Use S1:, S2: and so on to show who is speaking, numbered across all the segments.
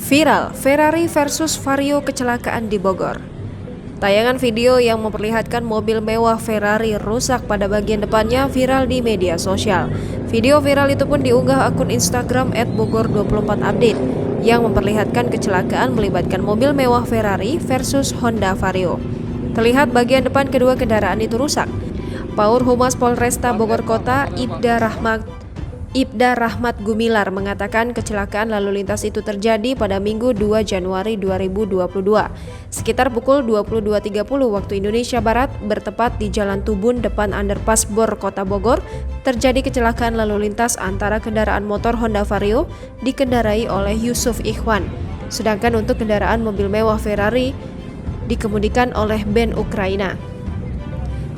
S1: Viral, Ferrari versus Vario kecelakaan di Bogor. Tayangan video yang memperlihatkan mobil mewah Ferrari rusak pada bagian depannya viral di media sosial. Video viral itu pun diunggah akun Instagram @bogor24update yang memperlihatkan kecelakaan melibatkan mobil mewah Ferrari versus Honda Vario. Terlihat bagian depan kedua kendaraan itu rusak. Paur Humas Polresta Bogor Kota, Ibda Rahmat Gumilar mengatakan kecelakaan lalu lintas itu terjadi pada Minggu 2 Januari 2022. Sekitar pukul 22.30 waktu Indonesia Barat, bertepat di Jalan Tubun depan Underpass Bor Kota Bogor, terjadi kecelakaan lalu lintas antara kendaraan motor Honda Vario dikendarai oleh Yusuf Ikhwan. Sedangkan untuk kendaraan mobil mewah Ferrari dikemudikan oleh band Ukraina.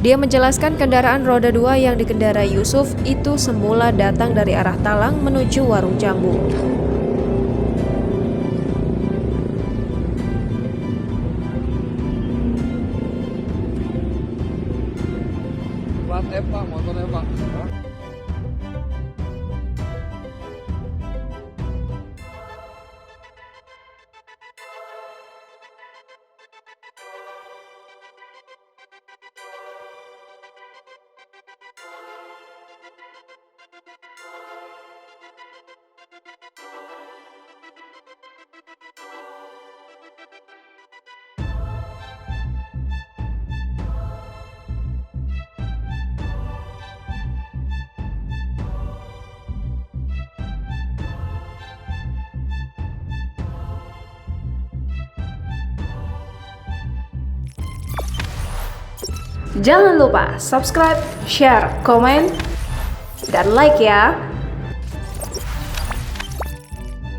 S1: Dia menjelaskan kendaraan roda 2 yang dikendarai Yusuf itu semula datang dari arah Talang menuju Warung Jambu.
S2: Plat Pak, motornya Pak.
S1: Jangan lupa subscribe, share, komen, dan like ya!